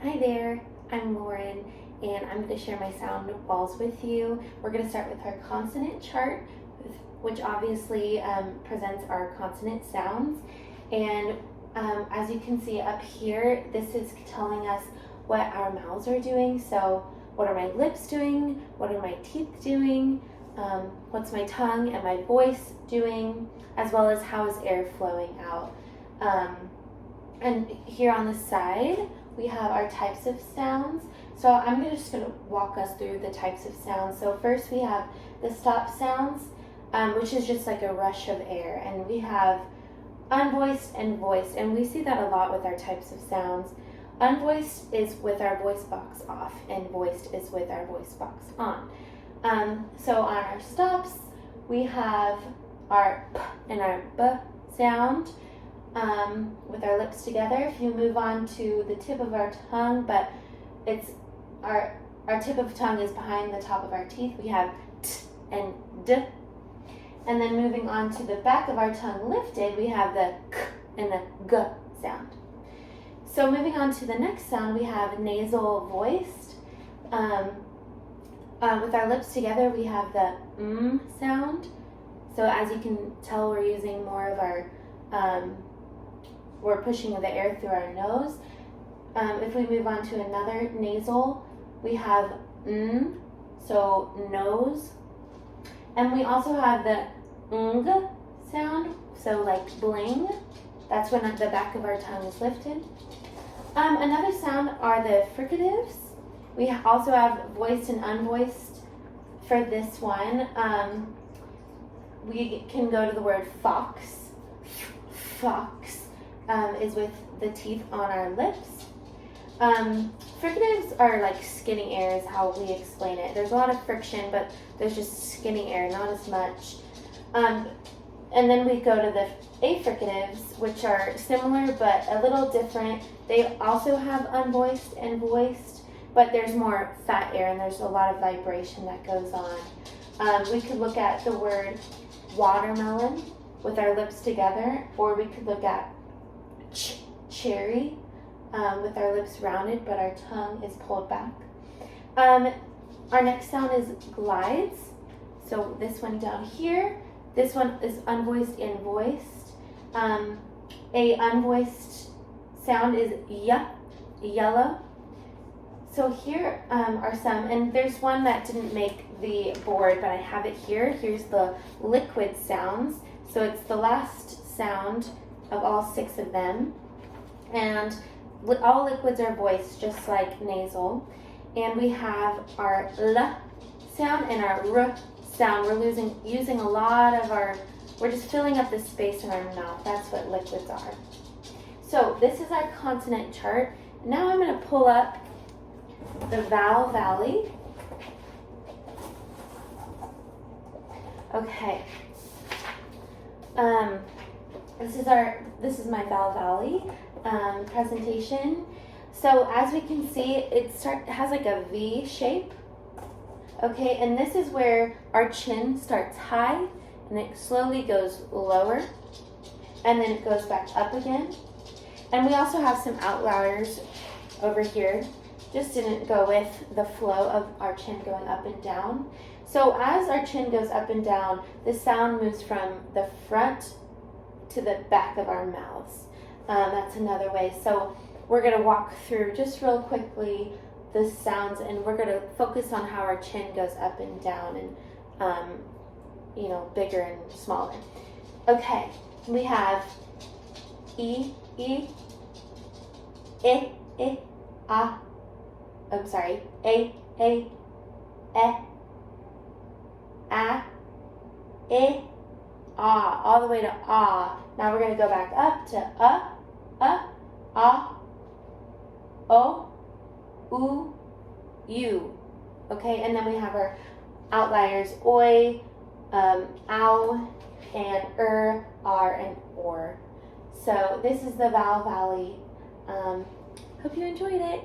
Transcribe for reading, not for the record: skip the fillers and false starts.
Hi there, I'm Lauren, and I'm going to share my sound walls with you. We're going to start with our consonant chart, which obviously presents our consonant sounds. And as you can see up here, this is telling us what our mouths are doing. So what are my lips doing? What are my teeth doing? What's my tongue and my voice doing? As well as how is air flowing out. And here on the side, we have our types of sounds. So I'm just going to walk us through the types of sounds. So first we have the stop sounds, which is just like a rush of air. And we have unvoiced and voiced, and we see that a lot with our types of sounds. Unvoiced is with our voice box off, and voiced is with our voice box on. So on our stops, we have our p and our b sound with our lips together. If you move on to the tip of our tongue, but it's our tip of tongue is behind the top of our teeth, we have t and d. And then moving on to the back of our tongue lifted, we have the k and the g sound. So moving on to the next sound, we have nasal voiced. With our lips together, we have the sound. So as you can tell, we're using more of our, we're pushing the air through our nose. If we move on to another nasal, we have so nose. And we also have the ng sound, so like bling. That's when the back of our tongue is lifted. Another sound are the fricatives. We also have voiced and unvoiced for this one. We can go to the word fox. Fox is with the teeth on our lips. Fricatives are like skinning air is how we explain it. There's a lot of friction, but there's just skinning air, not as much. And then we go to the affricatives, which are similar but a little different. They also have unvoiced and voiced, but there's more fat air and there's a lot of vibration that goes on. We could look at the word watermelon with our lips together, or we could look at cherry with our lips rounded but our tongue is pulled back. Our next sound is glides. So this one down here, this one is unvoiced and voiced. A unvoiced sound is yellow. So here are some, and there's one that didn't make the board, but I have it here. Here's the liquid sounds. So it's the last sound of all 6 of them. And all liquids are voiced, just like nasal. And we have our l sound and our r sound. We're using a lot of we're just filling up the space in our mouth. That's what liquids are. So this is our consonant chart. Now I'm going to pull up the vowel valley. Okay. This is my vowel valley presentation. So as we can see, it has like a V shape. Okay, and this is where our chin starts high and it slowly goes lower and then it goes back up again. And we also have some outliers over here. Just didn't go with the flow of our chin going up and down. So as our chin goes up and down, the sound moves from the front to the back of our mouths. That's another way. So we're going to walk through just real quickly the sounds, and we're going to focus on how our chin goes up and down and, bigger and smaller. Okay, we have E, A, I'm sorry, A, E, A, all the way to ah. Now we're going to go back up to ah, o, oo, u. Okay, and then we have our outliers oi, ow, and r, and or. So this is the vowel valley. Hope you enjoyed it.